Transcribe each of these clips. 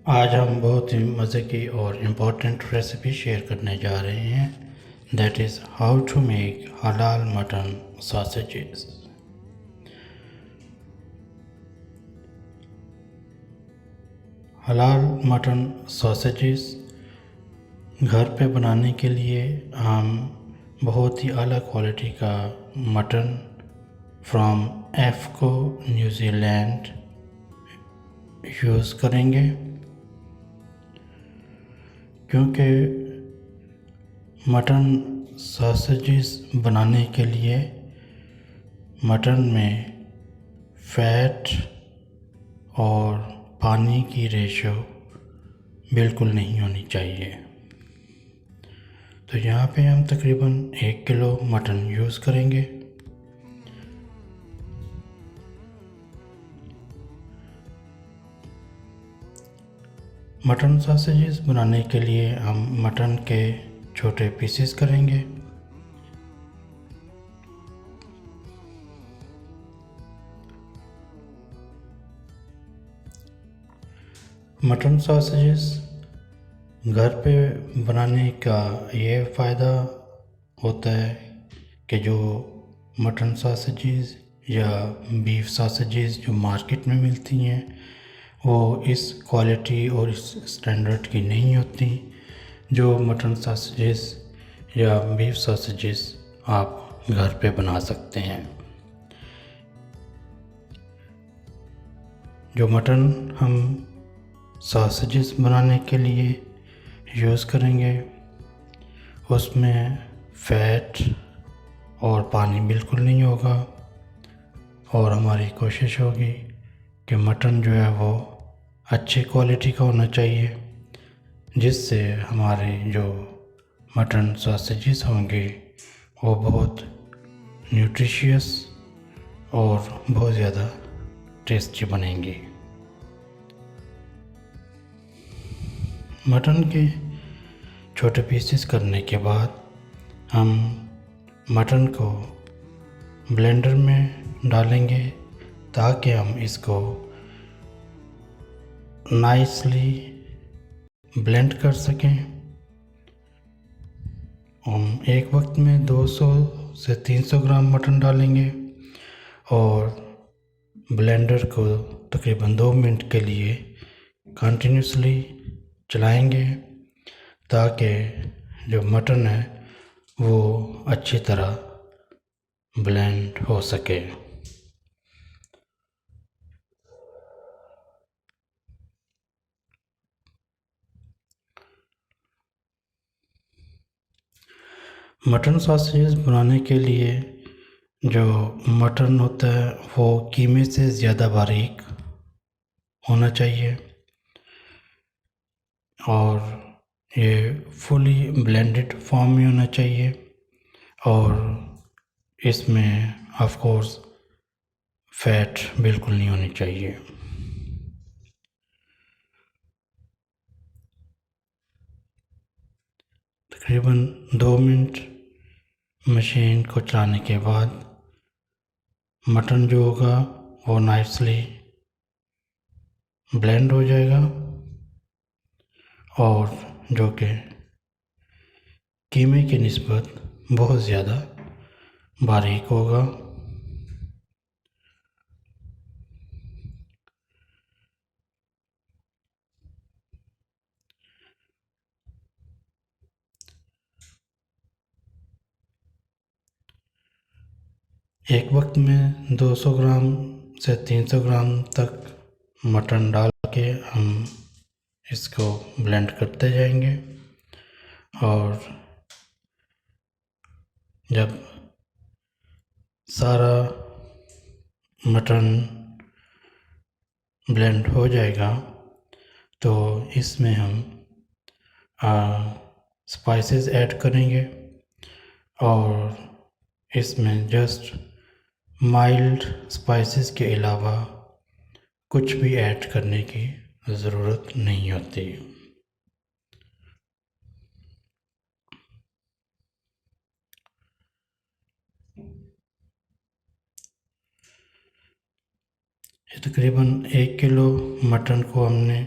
आज हम बहुत ही मज़े की और इम्पोर्टेंट रेसिपी शेयर करने जा रहे हैं। That is how to make हलाल मटन सॉसेजेस। हलाल मटन सॉसेजेस घर पे बनाने के लिए हम बहुत ही अलग क्वालिटी का मटन फ्रॉम एफको न्यूजीलैंड यूज़ करेंगे, क्योंकि मटन सॉसेजेस बनाने के लिए मटन में फैट और पानी की रेशो बिल्कुल नहीं होनी चाहिए। तो यहाँ पे हम तकरीबन 1 किलो मटन यूज़ करेंगे। मटन सॉसेजेस बनाने के लिए हम मटन के छोटे पीसेस करेंगे। मटन सॉसेजेस घर पे बनाने का ये फ़ायदा होता है कि जो मटन सॉसेजेस या बीफ सॉसेजेस जो मार्केट में मिलती हैं वो इस क्वालिटी और इस स्टैंडर्ड की नहीं होती जो मटन सॉसेजेस या बीफ सॉसेजेस आप घर पे बना सकते हैं। जो मटन हम सॉसेजेस बनाने के लिए यूज़ करेंगे उसमें फ़ैट और पानी बिल्कुल नहीं होगा, और हमारी कोशिश होगी कि मटन जो है वो अच्छी क्वालिटी का होना चाहिए, जिससे हमारे जो मटन सॉसेजेस होंगे वो बहुत न्यूट्रिशियस और बहुत ज़्यादा टेस्टी बनेंगे। मटन के छोटे पीसेस करने के बाद हम मटन को ब्लेंडर में डालेंगे ताकि हम इसको नाइसली ब्लेंड कर सकें। हम एक वक्त में 200 से 300 ग्राम मटन डालेंगे और ब्लेंडर को तकरीबन 2 मिनट के लिए कंटिन्यूसली चलाएंगे ताकि जो मटन है वो अच्छी तरह ब्लेंड हो सके। मटन सॉसेज बनाने के लिए जो मटन होता है वो कीमे से ज़्यादा बारीक होना चाहिए और ये फुली ब्लेंडेड फॉर्म में होना चाहिए, और इसमें ऑफ कोर्स फैट बिल्कुल नहीं होनी चाहिए। तकरीबन 2 मिनट मशीन को चलाने के बाद मटन जो होगा वो नाइसली ब्लेंड हो जाएगा और जो कि कीमे की निस्बत बहुत ज़्यादा बारीक होगा। एक वक्त में 200 ग्राम से 300 ग्राम तक मटन डाल के हम इसको ब्लेंड करते जाएंगे, और जब सारा मटन ब्लेंड हो जाएगा तो इसमें हम स्पाइसेस ऐड करेंगे, और इसमें जस्ट माइल्ड स्पाइसेस के अलावा कुछ भी ऐड करने की ज़रूरत नहीं होती। तकरीबन 1 किलो मटन को हमने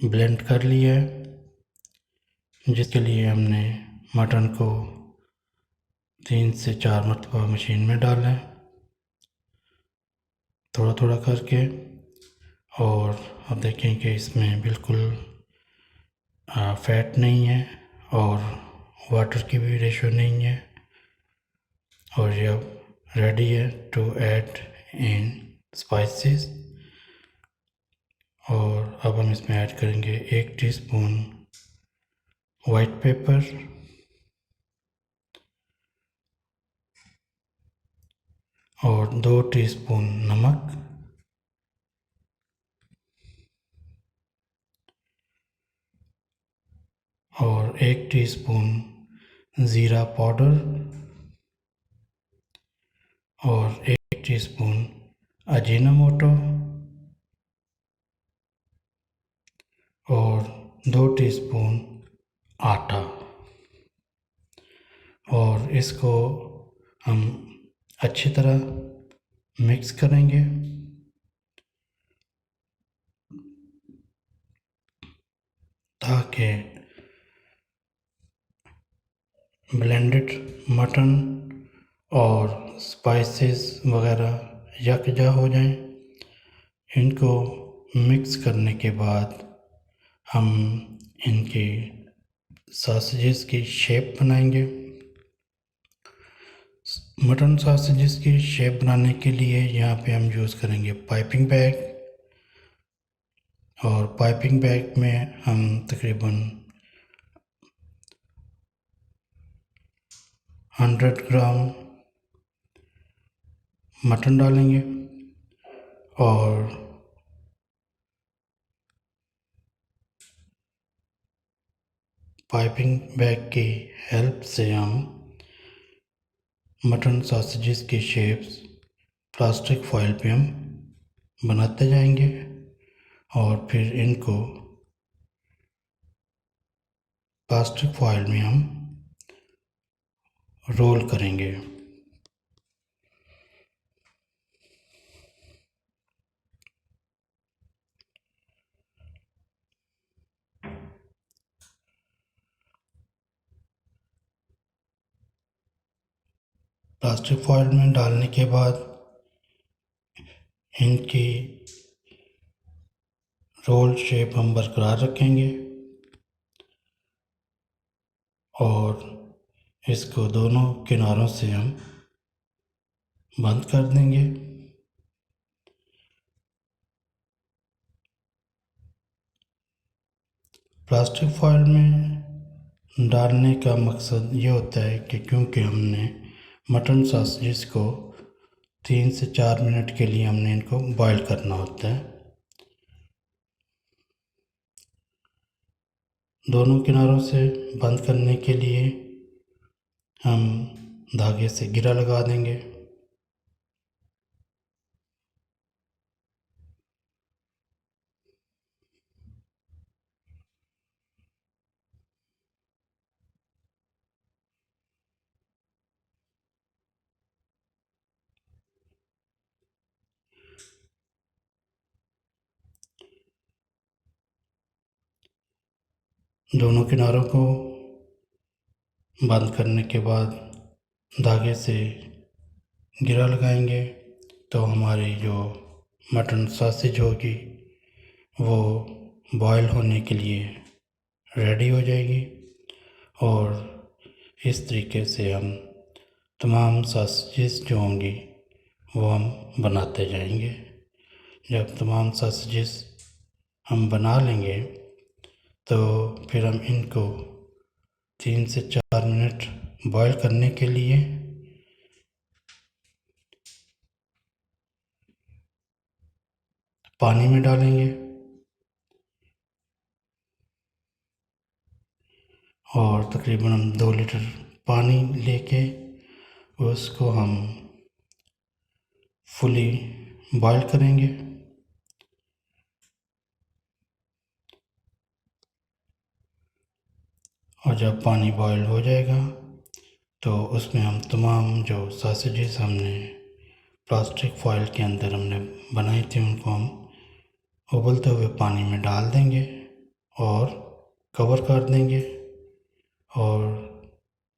ब्लेंड कर लिया है, जिसके लिए हमने मटन को 3 से 4 मरतबा मशीन में डाला है, थोड़ा थोड़ा करके। और अब देखें कि इसमें बिल्कुल फैट नहीं है और वाटर की भी रेशो नहीं है, और ये अब रेडी है टू ऐड इन स्पाइसेस। और अब हम इसमें ऐड करेंगे 1 टीस्पून वाइट पेपर और 2 टीस्पून नमक और 1 टीस्पून ज़ीरा पाउडर और 1 टीस्पून अजीनोमोटो और 2 टीस्पून आटा। और इसको हम अच्छी तरह मिक्स करेंगे ताकि ब्लेंडेड मटन और स्पाइसेस वगैरह यकजा हो जाएं। इनको मिक्स करने के बाद हम इनकी सॉसेजेस की शेप बनाएंगे। मटन सॉसेजेस की शेप बनाने के लिए यहाँ पे हम यूज़ करेंगे पाइपिंग बैग, और पाइपिंग बैग में हम तकरीबन 100 ग्राम मटन डालेंगे और पाइपिंग बैग की हेल्प से हम मटन सॉसेजेस की शेप्स प्लास्टिक फॉइल पे हम बनाते जाएंगे और फिर इनको प्लास्टिक फॉइल में हम रोल करेंगे। प्लास्टिक फॉइल में डालने के बाद इनकी रोल शेप हम बरकरार रखेंगे और इसको दोनों किनारों से हम बंद कर देंगे। प्लास्टिक फॉइल में डालने का मकसद ये होता है कि क्योंकि हमने मटन सॉसेज को 3 से 4 मिनट के लिए हमने इनको बॉईल करना होता है। दोनों किनारों से बंद करने के लिए हम धागे से गिरा लगा देंगे। दोनों किनारों को बंद करने के बाद धागे से गिरा लगाएंगे तो हमारी जो मटन सॉसेज होगी वो बॉयल होने के लिए रेडी हो जाएगी। और इस तरीके से हम तमाम सॉसेजेस जो होंगी वो हम बनाते जाएंगे। जब तमाम सॉसेजेस हम बना लेंगे तो फिर हम इनको 3 से 4 मिनट बॉईल करने के लिए पानी में डालेंगे और तकरीबन हम 2 लीटर पानी लेके उसको हम फुली बॉईल करेंगे। और जब पानी बॉईल हो जाएगा तो उसमें हम तमाम जो सॉसेजेस हमने प्लास्टिक फॉइल के अंदर हमने बनाई थी उनको हम उबलते हुए पानी में डाल देंगे और कवर कर देंगे और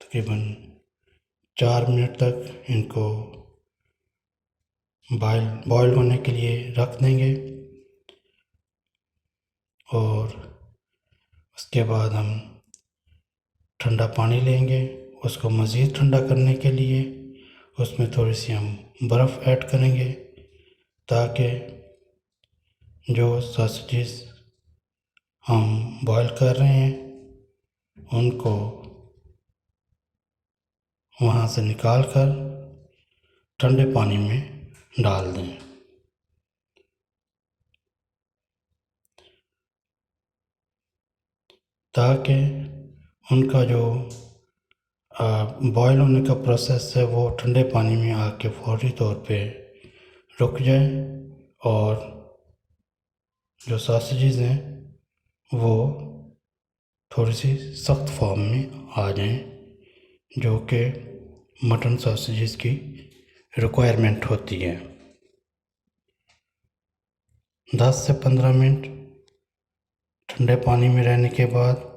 तकरीबन 4 मिनट तक इनको बॉयल होने के लिए रख देंगे। और उसके बाद हम ठंडा पानी लेंगे। उसको मज़ीद ठंडा करने के लिए उसमें थोड़ी सी हम बर्फ़ ऐड करेंगे ताकि जो सॉसेजेस हम बॉयल कर रहे हैं उनको वहाँ से निकाल कर ठंडे पानी में डाल दें। ताकि उनका जो बॉयल होने का प्रोसेस है वो ठंडे पानी में आके फौरी तौर पे रुक जाए और जो सॉसेजेस हैं वो थोड़ी सी सख्त फॉर्म में आ जाएं, जो कि मटन सॉसेजेस की रिक्वायरमेंट होती है। 10 से 15 मिनट ठंडे पानी में रहने के बाद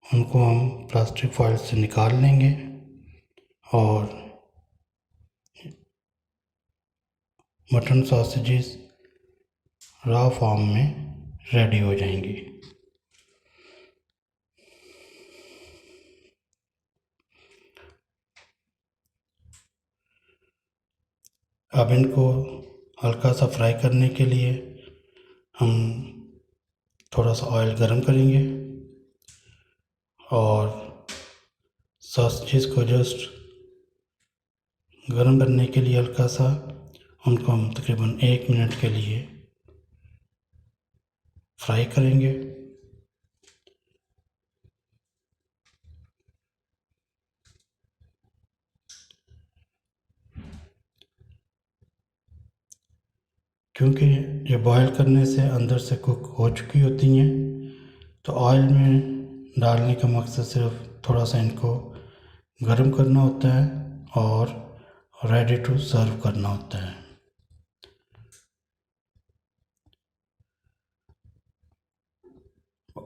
उनको हम प्लास्टिक फॉइल से निकाल लेंगे और मटन सॉसेजेस रॉ फॉर्म में रेडी हो जाएंगी। अब इनको हल्का सा फ्राई करने के लिए हम थोड़ा सा ऑयल गरम करेंगे और सॉसेजेस को जस्ट गरम करने के लिए हल्का सा उनको हम तकरीबन 1 मिनट के लिए फ्राई करेंगे। क्योंकि ये बॉयल करने से अंदर से कुक हो चुकी होती हैं, तो ऑयल में डालने का मकसद सिर्फ थोड़ा सा इनको गरम करना होता है और रेडी टू सर्व करना होता है।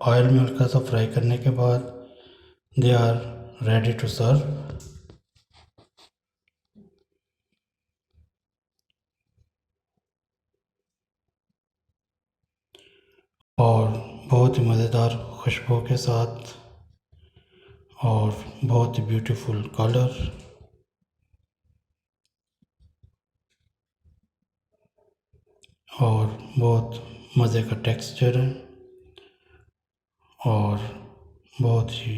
ऑयल में हल्का सा फ्राई करने के बाद they are ready to serve. और बहुत ही मज़ेदार खुशबू के साथ और बहुत ही ब्यूटीफुल कलर और बहुत मज़े का टेक्सचर है और बहुत ही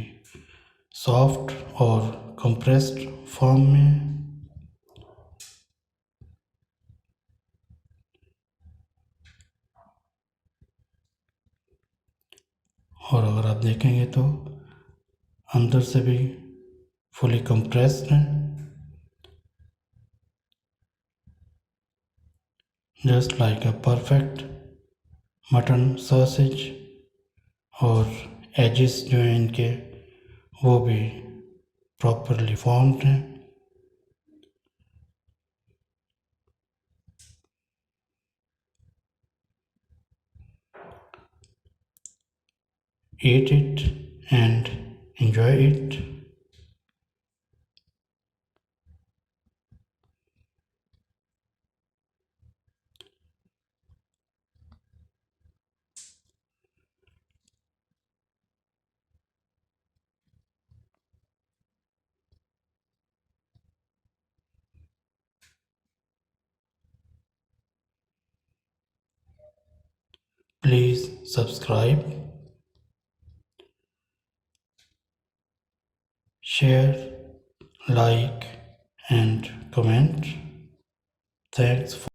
सॉफ्ट और कंप्रेस्ड फॉर्म में। और अगर आप देखेंगे तो अंदर से भी फुली कंप्रेस्ड है, just like a perfect mutton sausage. और एजेस जो हैं इनके वो भी प्रॉपरली फॉर्म्ड हैं। Eat it and enjoy it. Please subscribe, share, like and comment. Thanks for